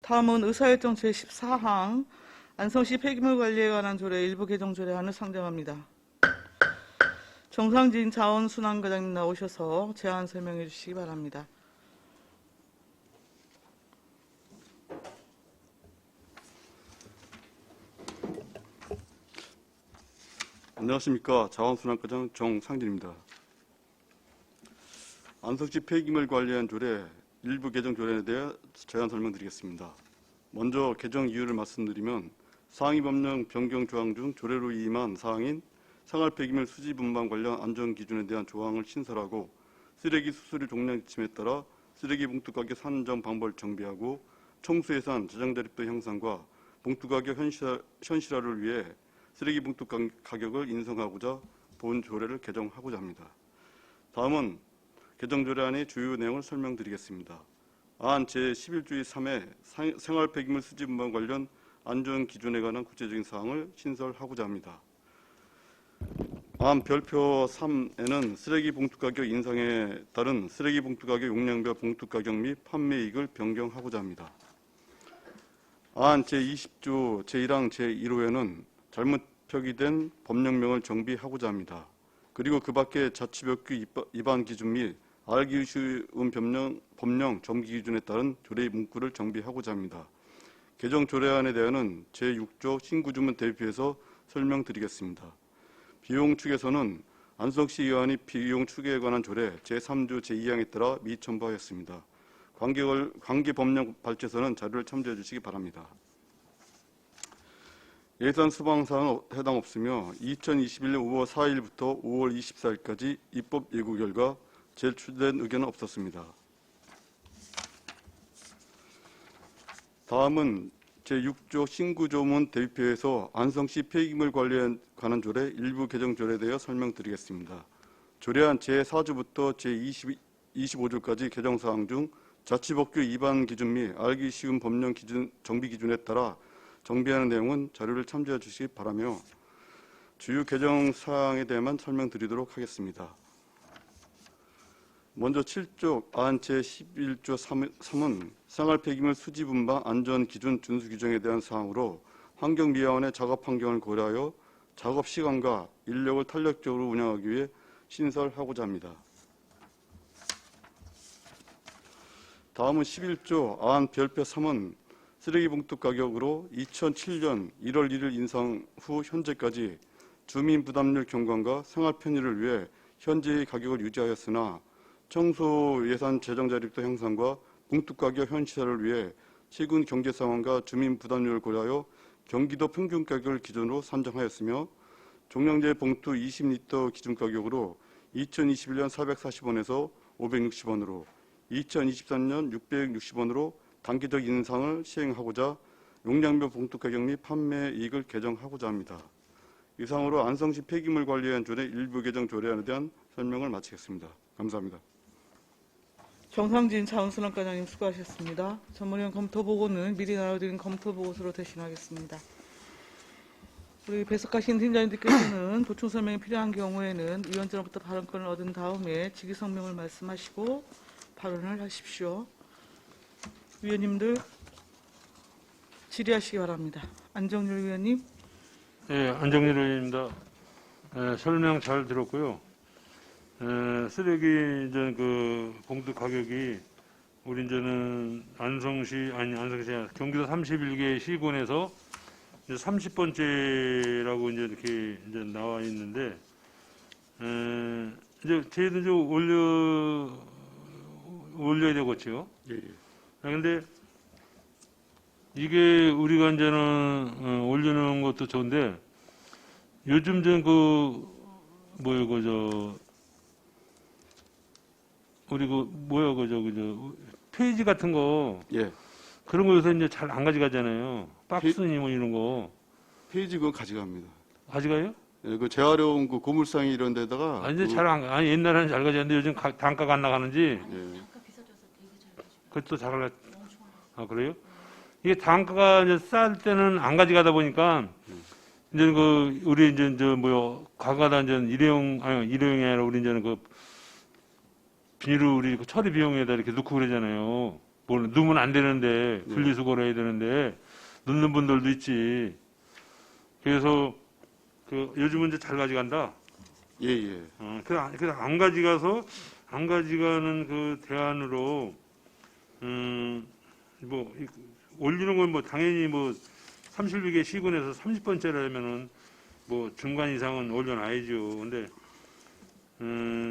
다음은 의사일정 제14항 안성시 폐기물 관리에 관한 조례 일부 개정 조례안을 상정합니다. 정상진 자원순환과장님 나오셔서 제안 설명해 주시기 바랍니다. 안녕하십니까. 자원순환과장 정상진입니다. 안성시 폐기물 관리안 조례 일부 개정 조례에 대해 제안 설명드리겠습니다. 먼저 개정 이유를 말씀드리면 상위 법령 변경 조항 중 조례로 위임한 사항인 생활 폐기물 수지 분반 관련 안전 기준에 대한 조항을 신설하고 쓰레기 수수료 종량 지침에 따라 쓰레기 봉투 가격 산정 방법을 정비하고 청수 예산 재정 자립도 향상과 봉투 가격 현실화를 위해 쓰레기 봉투 가격을 인상하고자 본 조례를 개정하고자 합니다. 다음은 개정 조례안의 주요 내용을 설명드리겠습니다. 안 제11조의 3회 생활 폐기물 수지 분반 관련 안전 기준에 관한 구체적인 사항을 신설하고자 합니다. 안 별표 3에는 쓰레기 봉투 가격 인상에 따른 쓰레기 봉투 가격 용량별 봉투 가격 및 판매이익을 변경하고자 합니다. 안 제20조 제1항 제1호에는 잘못 표기된 법령명을 정비하고자 합니다. 그리고 그 밖에 자치법규 위반 기준 및 알기 쉬운 법령 정비 기준에 따른 조례의 문구를 정비하고자 합니다. 개정 조례안에 대해서는 제6조 신구조문 대비해서 설명드리겠습니다. 비용 축에서는 안성시 의안이 비용 축에 관한 조례 제3조 제2항에 따라 미첨부하였습니다. 관계 법령 발제서는 자료를 참조해 주시기 바랍니다. 예산 수방 사항은 해당 없으며 2021년 5월 4일부터 5월 24일까지 입법 예고 결과 제출된 의견은 없었습니다. 다음은 제6조 신구조문 대비표에서 안성시 폐기물 관리에 관한 조례 일부 개정 조례에 대해 설명드리겠습니다. 조례안 제4조부터 제25조까지 개정 사항 중 자치법규 위반 기준 및 알기 쉬운 법령 기준 정비 기준에 따라 정비하는 내용은 자료를 참조해 주시기 바라며 주요 개정 사항에 대해만 설명드리도록 하겠습니다. 먼저 7조 안 제11조 3은 생활 폐기물 수지 분반 안전 기준 준수 규정에 대한 사항으로 환경미화원의 작업 환경을 고려하여 작업 시간과 인력을 탄력적으로 운영하기 위해 신설하고자 합니다. 다음은 11조 안 별표 3은 쓰레기 봉투 가격으로 2007년 1월 1일 인상 후 현재까지 주민 부담률 경감과 생활 편의를 위해 현재의 가격을 유지하였으나 청소 예산 재정 자립도 향상과 봉투 가격 현실화를 위해 최근 경제 상황과 주민 부담률을 고려하여 경기도 평균 가격을 기준으로 산정하였으며 종량제 봉투 20리터 기준 가격으로 2021년 440원에서 560원으로 2023년 660원으로 단기적 인상을 시행하고자 용량별 봉투 가격 및 판매 이익을 개정하고자 합니다. 이상으로 안성시 폐기물 관리안 조례 일부 개정 조례안에 대한 설명을 마치겠습니다. 감사합니다. 정상진 자원순환과장님 수고하셨습니다. 전문위원 검토보고는 미리 나눠드린 검토보고서로 대신하겠습니다. 우리 배석하신 팀장님들께서는 보충 설명이 필요한 경우에는 위원장으로부터 발언권을 얻은 다음에 직위성명을 말씀하시고 발언을 하십시오. 위원님들 질의하시기 바랍니다. 안정률 위원님. 네, 안정률 의원입니다. 설명 잘 들었고요. 쓰레기 이제 그 봉투 가격이 우리 이제는 안성시 경기도 31개 시군에서 이제 30번째라고 이제 이렇게 이제 나와 있는데 이제 저희도 좀 올려야 되겠죠. 예. 근데 이게 우리가 이제는 올리는 것도 좋은데 요즘 전 우리 페이지 같은 거 예. 그런 거 요새 이제 잘 안 가져가잖아요. 박스니 뭐 이런 거 페이지 그거 가져갑니다. 가져가요? 예, 그 재활용 그 고물상이 이런 데다가 아니 이제 아니 옛날에는 잘 가져갔는데 요즘 단가가 안 나가는지 예. 그것도 잘 그래요? 이게 단가가 이제 쌀 때는 안 가져가다 보니까 이제 우리 이제 과거다 이제 일회용이 아니라 우리 이제는 비닐을 우리 처리 비용에다 이렇게 넣고 그러잖아요. 뭐 넣으면 안 되는데 분리수거를 해야 되는데 넣는 분들도 있지. 그래서 그 요즘은 이제 잘 가져간다. 예, 예. 그래서 안 가져가서 안 가져가는 그 대안으로 뭐 올리는 건 뭐 당연히 뭐 30일에 시군에서 30번째라면은 뭐 중간 이상은 올려놔야죠. 근데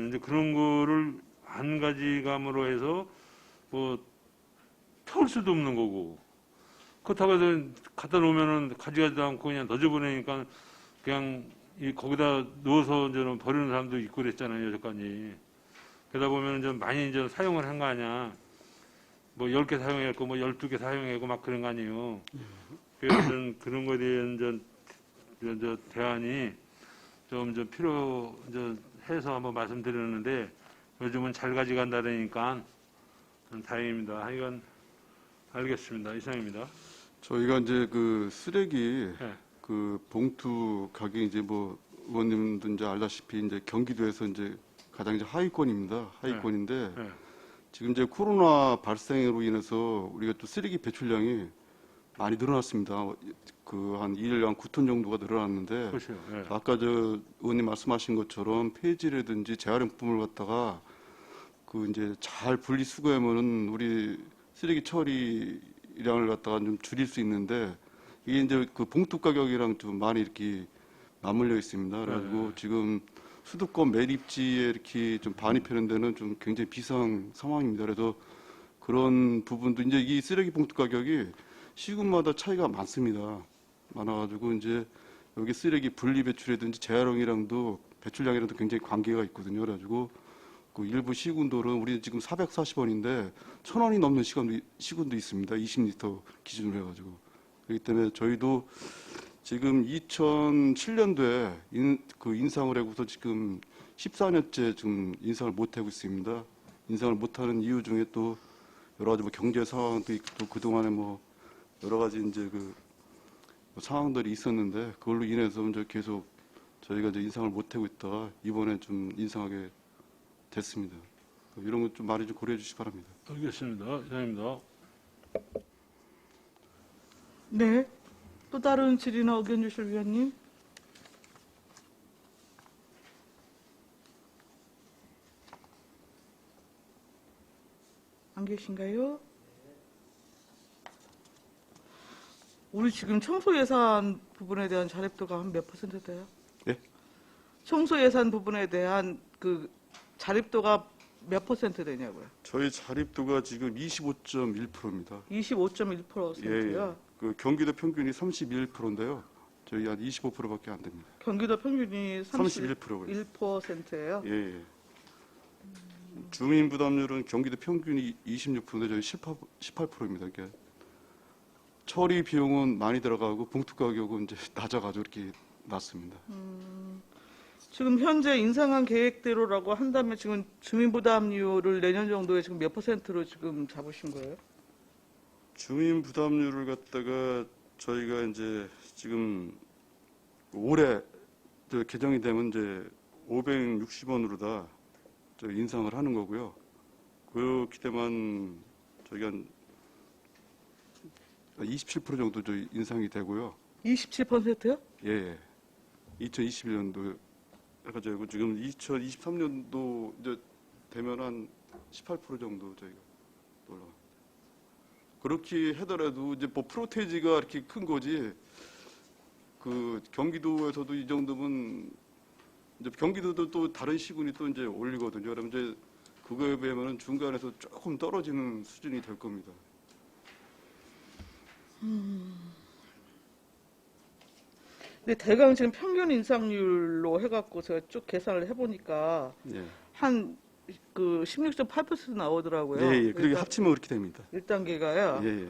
이제 그런 거를 안 가져감으로 해서 뭐 태울 수도 없는 거고 그렇다고 해서 갖다 놓으면은 가져가지도 않고 그냥 넣어버리니까 그냥 거기다 넣어서 이제 버리는 사람도 있고 그랬잖아요, 여태까지. 그러다 보면 좀 많이 이제 사용을 한 거 아니야. 뭐 10개 사용했고 뭐 12개 사용했고 막 그런 거 아니에요. 그래서 좀 그런 거에 대한 저 대안이 좀 필요 해서 한번 말씀드렸는데 요즘은 잘 가져간다니까 다행입니다. 하여간 알겠습니다. 이상입니다. 저희가 이제 그 쓰레기 네. 그 봉투 가격이 이제 뭐 의원님도 이제 알다시피 이제 경기도에서 이제 가장 이제 하위권입니다. 하위권인데 네. 지금 이제 코로나 발생으로 인해서 우리가 또 쓰레기 배출량이 많이 늘어났습니다. 그 한 1일 한 9톤 정도가 늘어났는데 그렇죠. 네. 아까 저 의원님 말씀하신 것처럼 폐지라든지 재활용품을 갖다가 그 이제 잘 분리수거하면은 우리 쓰레기 처리량을 갖다가 좀 줄일 수 있는데 이게 이제 그 봉투 가격이랑 좀 많이 이렇게 맞물려 있습니다. 그래가지고 지금 수도권 매립지에 이렇게 좀 반입하는 데는 좀 굉장히 비상 상황입니다. 그래서 그런 부분도 이제 이 쓰레기 봉투 가격이 시군마다 차이가 많습니다. 많아가지고 이제 여기 쓰레기 분리 배출이라든지 재활용이랑도 배출량이랑도 굉장히 관계가 있거든요. 그래가지고 그 일부 시군들은 우리 지금 440원인데 1,000원이 넘는 시군도 있습니다. 20리터 기준으로 해가지고. 그렇기 때문에 저희도 지금 2007년도에 인상을 하고서 지금 14년째 지금 인상을 못 하고 있습니다. 인상을 못하는 이유 중에 또 여러 가지 뭐 경제 상황도 있고 또 그동안에 뭐 여러 가지 이제 그 상황들이 있었는데 그걸로 인해서 이제 계속 저희가 이제 인상을 못 하고 있다가 이번에 좀 인상하게 됐습니다. 이런 것 좀 많이 좀 고려해 주시기 바랍니다. 알겠습니다. 이상입니다. 네. 또 다른 질의나 의견 주실 위원님? 안 계신가요? 우리 지금 청소 예산 부분에 대한 자립도가 한 몇 %? 돼요? 예? 청소 예산 부분에 대한 그 자립도가 몇 % 되냐고요? 저희 자립도가 지금 25.1%입니다. 25.1%요. 그 경기도 평균이 31%인데요. 저희 한 25%밖에 안 됩니다. 경기도 평균이 31%고요. 1%예요. 예, 예. 주민 부담률은 경기도 평균이 26%인데 저희 18%입니다. 그러니까 처리 비용은 많이 들어가고 봉투 가격은 이제 낮아가지고 이렇게 낮습니다. 지금 현재 인상한 계획대로라고 한다면 지금 주민 부담률을 내년 정도에 지금 몇 %로 지금 잡으신 거예요? 주민 부담률을 갖다가 저희가 이제 지금 올해 저 개정이 되면 이제 560원으로 다 저 인상을 하는 거고요. 그렇기 때문에 저희가 한 27% 정도 저 인상이 되고요. 27%요? 예, 예. 2021년도 해가지고 지금 2023년도 이제 되면 한 18% 정도 저희가 올라갑니다. 그렇게 하더라도 이제 뭐 프로테이지가 이렇게 큰 거지. 그 경기도에서도 이 정도면 이제 경기도도 또 다른 시군이 또 이제 올리거든요. 그러면 이제 그거에 비하면 중간에서 조금 떨어지는 수준이 될 겁니다. 근데 대강 지금 평균 인상률로 해갖고 제가 쭉 계산을 해보니까 예. 한 그 16.8% 나오더라고요. 예, 예. 그렇게 합치면 그렇게 됩니다. 1단계가요. 예, 예.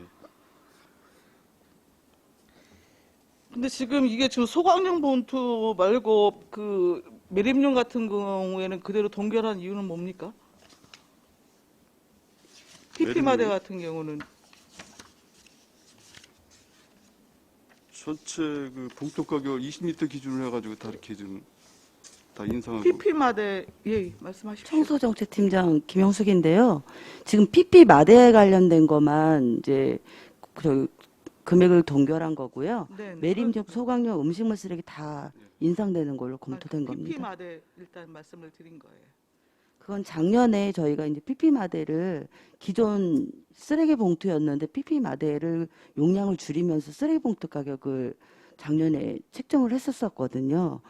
근데 지금 이게 지금 소각용 봉투 말고 그 매립용 같은 경우에는 그대로 동결한 이유는 뭡니까? PP마대 매립용? 같은 경우는 전체 그 봉투 가격 20리터 기준으로 해가지고 다 이렇게 좀 다 인상하고 PP 마대 예 말씀하십시오. 청소정책팀장 김영숙인데요. 지금 PP 마대에 관련된 것만 이제 그 금액을 동결한 거고요. 네, 네. 매립용 소각용 음식물 쓰레기 다 인상되는 걸로 검토된 PP 겁니다. 마대 일단 말씀을 드린 거예요. 그건 작년에 저희가 이제 PP 마대를 기존 쓰레기 봉투였는데 PP 마대를 용량을 줄이면서 쓰레기 봉투 가격을 작년에 책정을 했었거든요.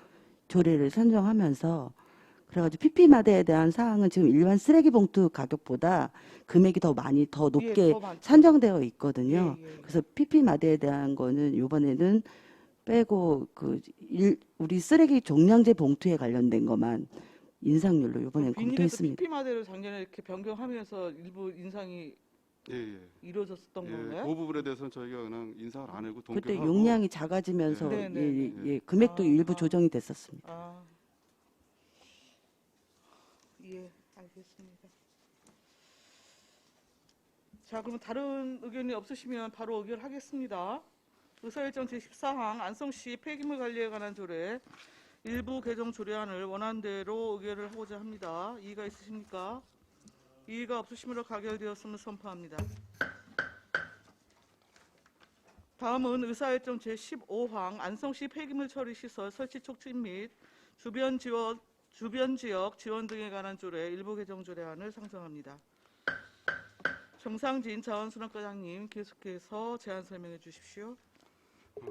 조례를 선정하면서. 그래가지고 PP 마대에 대한 사항은 지금 일반 쓰레기 봉투 가격보다 금액이 더 많이 더 높게 예, 더 많죠. 산정되어 있거든요. 예, 예. 그래서 PP 마대에 대한 거는 이번에는 빼고 우리 쓰레기 종량제 봉투에 관련된 것만 인상률로 이번엔 비닐에서 검토했습니다. PP 마대를 작년에 이렇게 변경하면서 일부 인상이 예, 예. 이루어졌었던 예, 건가요? 그 부분에 대해서는 저희가 그냥 인상을 안 하고 그때 동결하고 용량이 작아지면서 네, 네, 네. 금액도 아, 일부 아. 조정이 됐었습니다. 아, 예, 알겠습니다. 자, 그러면 다른 의견이 없으시면 바로 의결하겠습니다. 의사일정 제14항 안성시 폐기물 관리에 관한 조례 일부 개정 조례안을 원안대로 의결을 하고자 합니다. 이의가 있으십니까? 이의가 없으시므로 가결되었음을 선포합니다. 다음은 의사일정 제15항 안성시 폐기물 처리 시설 설치 촉진 및 주변 지역 지원 등에 관한 조례 일부 개정 조례안을 상정합니다. 정상진 자원순환과장님 계속해서 제안 설명해 주십시오.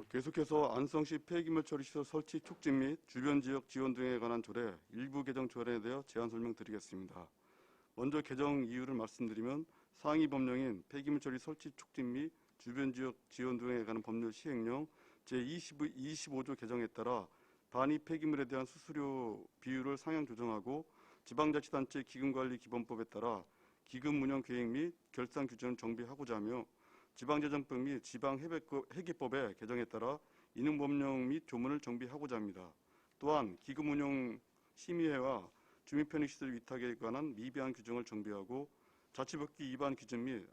계속해서 안성시 폐기물 처리 시설 설치 촉진 및 주변 지역 지원 등에 관한 조례 일부 개정 조례에 대해 제안 설명드리겠습니다. 먼저 개정 이유를 말씀드리면 상위 법령인 폐기물 처리 설치 촉진 및 주변 지역 지원 등에 관한 법률 시행령 제25조 개정에 따라 단위 폐기물에 대한 수수료 비율을 상향 조정하고 지방자치단체 기금관리기본법에 따라 기금 운영 계획 및 결산 규정을 정비하고자 하며 지방재정법 및 지방회계법의 개정에 따라 이능 법령 및 조문을 정비하고자 합니다. 또한 기금 운영 심의회와 주민편익시설 위탁에 관한 미비한 규정을 정비하고 자치법규 위반 기준 및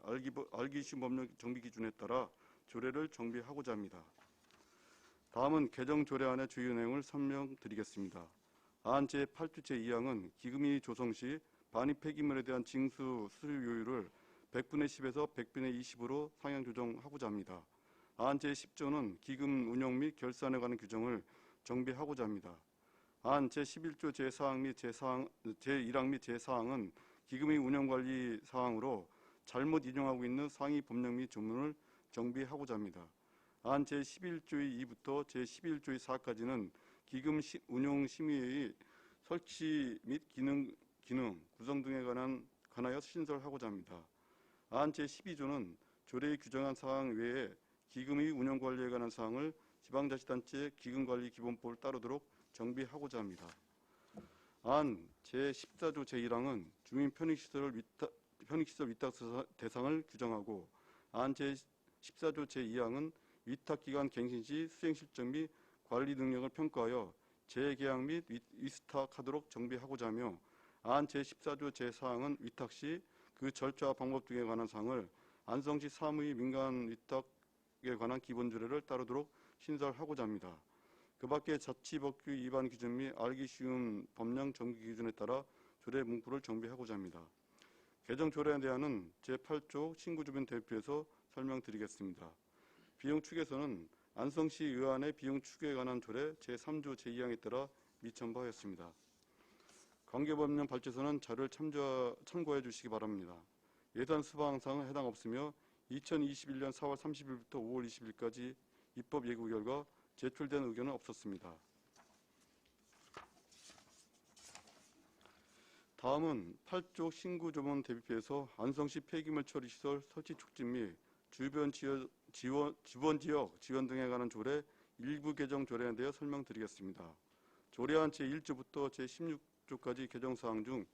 알기 쉬운 법령 정비 기준에 따라 조례를 정비하고자 합니다. 다음은 개정 조례안의 주요 내용을 설명드리겠습니다. 안 제8조 제2항은 기금이 조성 시 반입 폐기물에 대한 징수 수수료율을 100분의 10에서 100분의 20으로 상향 조정하고자 합니다. 안 제10조는 기금 운영 및 결산에 관한 규정을 정비하고자 합니다. 안 제11조 제4항 및 제1항 및 제4항은 기금의 운영관리 사항으로 잘못 인용하고 있는 상위 법령 및 조문을 정비하고자 합니다. 안 제11조의 2부터 제11조의 4까지는 기금 운용심의회의 설치 및 기능, 구성 등에 관하여 신설하고자 합니다. 안 제12조는 조례에 규정한 사항 외에 기금의 운영관리에 관한 사항을 지방자치단체 기금관리기본법을 따르도록 정비하고자 합니다. 안 제14조 제1항은 주민 편익시설 위탁 대상을 규정하고 안 제14조 제2항은 위탁기관 갱신 시 수행 실적 및 관리 능력을 평가하여 재계약 및 위스탁하도록 정비하고자 하며 안 제14조 제4항은 위탁 시 그 절차와 방법 등에 관한 사항을 안성시 사무의 민간 위탁에 관한 기본조례를 따르도록 신설하고자 합니다. 그 밖에 자치법규 위반 기준 및 알기 쉬운 법령 정비 기준에 따라 조례 문구를 정비하고자 합니다. 개정 조례에 대한 제8조 신구주변 대표에서 설명드리겠습니다. 비용 축에서는 안성시 의안의 비용 축에 관한 조례 제3조 제2항에 따라 미첨부하였습니다. 관계법령 발제서는 자료를 참고해 주시기 바랍니다. 예산 수방사항은 해당 없으며 2021년 4월 30일부터 5월 20일까지 입법 예고 결과 제출된 의견은 없었습니다. 다음은 8조 신구조문 대비표에서 안성시 폐기물 처리 시설 설치 촉진 및 주변 지역 지원 등에 관한 조례 일부 개정 조례에 대해 설명드리겠습니다. 조례안 제1조부터 제16조까지 개정사항 중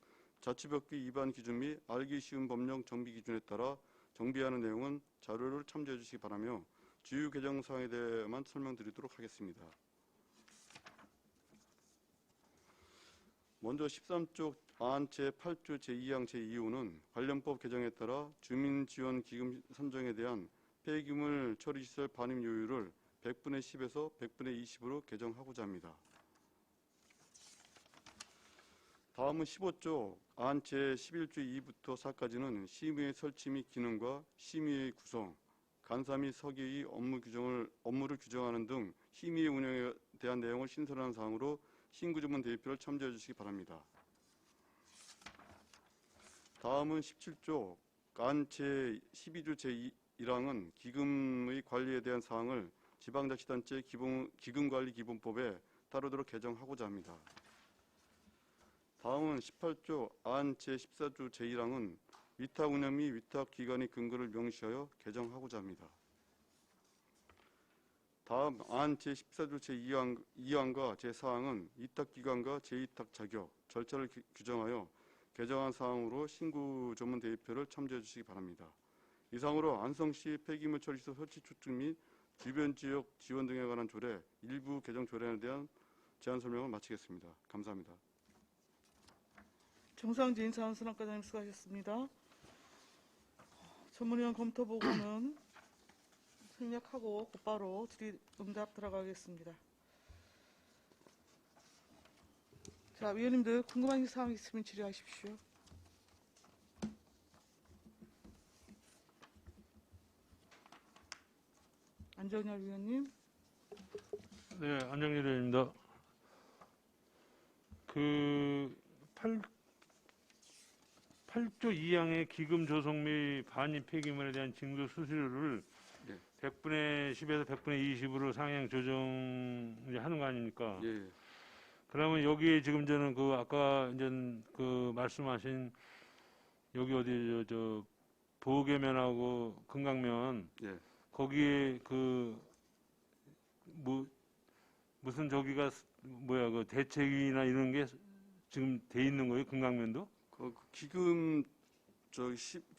자치법규 위반 기준 및 알기 쉬운 법령 정비 기준에 따라 정비하는 내용은 자료를 참조해 주시기 바라며 주요 개정사항에 대해만 설명드리도록 하겠습니다. 먼저 13조 안 제8조 제2항 제2호는 관련법 개정에 따라 주민지원기금 산정에 대한 폐기물 처리시설 반입요율을 100분의 10에서 100분의 20으로 개정하고자 합니다. 다음은 15조 안 제11조 2부터 4까지는 심의의 설치 및 기능과 심의의 구성, 간사 및 서기의 업무를 규정하는 등 심의의 운영에 대한 내용을 신설하는 사항으로 신구조문 대표를 첨부해 주시기 바랍니다. 다음은 17조 안 제12조 제1항은 기금의 관리에 대한 사항을 지방자치단체 기금관리기본법에 따르도록 개정하고자 합니다. 다음은 18조 안 제14조 제1항은 위탁 운영 및 위탁 기관의 근거를 명시하여 개정하고자 합니다. 다음 안 제14조 제2항과 제4항은 위탁기관과 재위탁 자격, 절차를 규정하여 개정한 사항으로 신구조문 대표를 첨부해 주시기 바랍니다. 이상으로 안성시 폐기물 처리소 설치 추측 및 주변 지역 지원 등에 관한 조례, 일부 개정 조례에 대한 제안 설명을 마치겠습니다. 감사합니다. 정상진 자원순환과장님 수고하셨습니다. 전문위원 검토 보고는 생략하고 곧바로 질의응답 들어가겠습니다. 자, 위원님들 궁금한 사항 있으면 질의하십시오. 안정열 위원님. 네, 안정열 의원입니다. 그 8조 2항의 기금 조성 및 반입 폐기물에 대한 징수 수수료를 예. 100분의 10에서 100분의 20으로 상향 조정 이제 하는 거 아닙니까? 예, 그러면 여기에 지금 저는 그 아까 이제 그 말씀하신 여기 어디 저 보계면하고 금강면 예. 거기에 그 무슨 저기가 뭐야 그 대책위나 이런 게 지금 돼 있는 거예요? 금강면도? 그 기금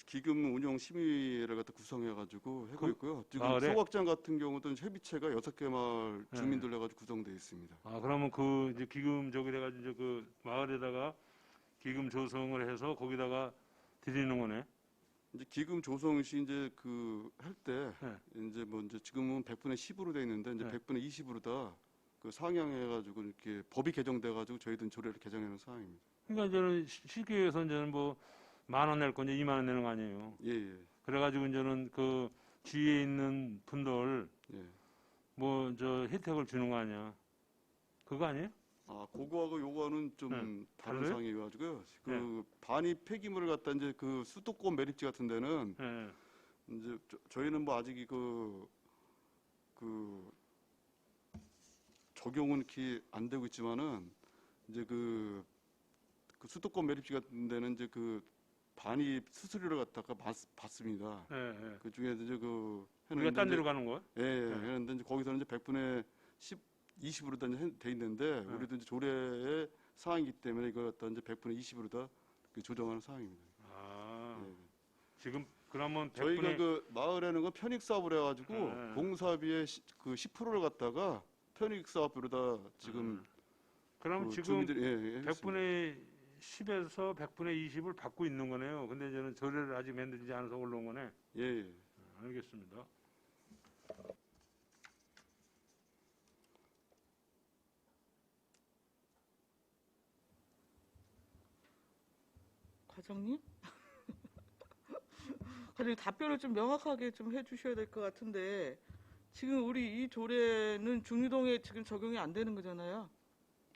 기금 운용 심의를 갖다 구성해가지고 하고 있고요. 지금 아, 그래? 소각장 같은 경우도 협의체가 6개 마을 네. 주민들 해가지고 구성되어 있습니다. 아 그러면 그 이제 기금 저기 돼가지고 이제 그 마을에다가 기금 조성을 해서 거기다가 드리는 거네. 이제 기금 조성 시 이제 그 할 때 네. 이제 뭐 이제 지금은 100분의 10으로 돼 있는데 이제 네. 100분의 20으로 다 그 상향해가지고 이렇게 법이 개정돼가지고 저희들은 조례를 개정하는 상황입니다. 그러니까 이제는 쉽게 얘기해서 이제는 뭐 10,000원 낼 건데 20,000원 내는 거 아니에요. 예, 예, 그래가지고 이제는 그 주위에 있는 분들 예. 뭐 저 혜택을 주는 거 아니야. 그거 아니에요? 아, 그거하고 요거는 좀 네. 다른 달라요? 상황이가지고요. 그 반입 폐기물을 갖다 이제 그 수도권 매립지 같은 데는 예. 이제 저희는 뭐 아직 그 적용은 이렇게 안 되고 있지만은 이제 그 수도권 매립지 같은 데는 이제 그 반입 수수료를 갖다가 받습니다. 예. 예. 그 중에 이제 그 우리가 딴 데로 가는 거야? 예, 그런데 이제 거기서는 이제 100분의 10, 20으로 다 이제 돼 있는데 우리도 이제 조례의 사항이기 때문에 이걸 갖다 이제 100분의 20으로 다 조정하는 사항입니다. 아 예. 지금 그러면 100분의 저희가 그 마을에는 그 편익 사업을 해가지고 네. 공사비의 그 10%를 갖다가 편익 사업으로 다 지금 그럼 그 지금 주민들이 했습니다. 100분의 10에서 100분의 20을 받고 있는 거네요. 근데 저는 조례를 아직 만들지 않아서 올라온 거네. 예, 예. 알겠습니다. 과장님? 과장님 답변을 좀 명확하게 좀 해주셔야 될 것 같은데 지금 우리 이 조례는 중리동에 지금 적용이 안 되는 거잖아요.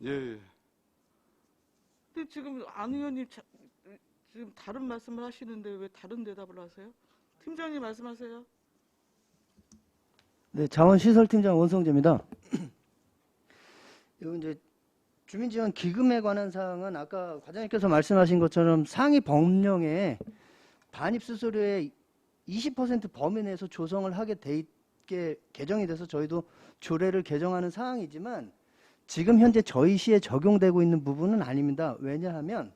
예, 예. 근데 지금 안 의원님 지금 다른 말씀을 하시는데 왜 다른 대답을 하세요? 팀장님 말씀하세요. 네, 자원시설팀장 원성재입니다. 요 이제 주민지원 기금에 관한 사항은 아까 과장님께서 말씀하신 것처럼 상위 법령에 반입 수수료의 20% 범위 내에서 조성을 하게 돼 있게 개정이 돼서 저희도 조례를 개정하는 사항이지만 지금 현재 저희 시에 적용되고 있는 부분은 아닙니다. 왜냐하면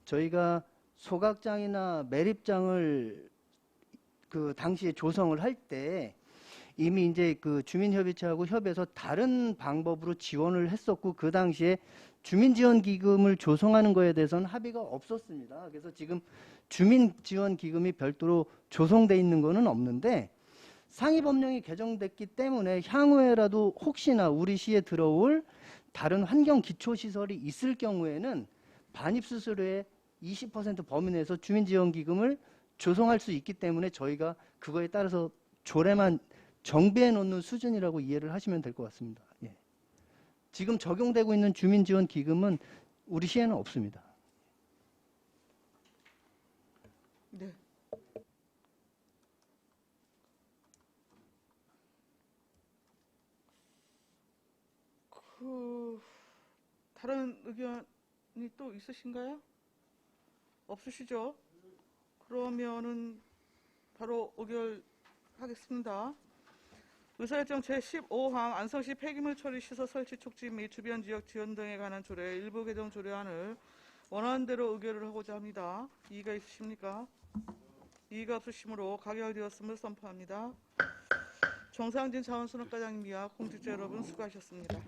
저희가 소각장이나 매립장을 그 당시에 조성을 할 때 이미 이제 그 주민협의체하고 협의해서 다른 방법으로 지원을 했었고 그 당시에 주민지원기금을 조성하는 거에 대해서는 합의가 없었습니다. 그래서 지금 주민지원기금이 별도로 조성돼 있는 거는 없는데 상위 법령이 개정됐기 때문에 향후에라도 혹시나 우리 시에 들어올 다른 환경 기초시설이 있을 경우에는 반입 수수료의 20% 범위 내에서 주민지원기금을 조성할 수 있기 때문에 저희가 그거에 따라서 조례만 정비해 놓는 수준이라고 이해를 하시면 될 것 같습니다. 예. 지금 적용되고 있는 주민지원기금은 우리 시에는 없습니다. 네. 다른 의견이 또 있으신가요? 없으시죠? 그러면은 바로 의결하겠습니다. 의사일정 제15항 안성시 폐기물 처리 시설 설치 촉진 및 주변 지역 지원 등에 관한 조례 일부 개정 조례안을 원하는 대로 의결을 하고자 합니다. 이의가 있으십니까? 이의가 없으시므로 가결되었음을 선포합니다. 정상진 자원순환과장님과 공직자 여러분 수고하셨습니다.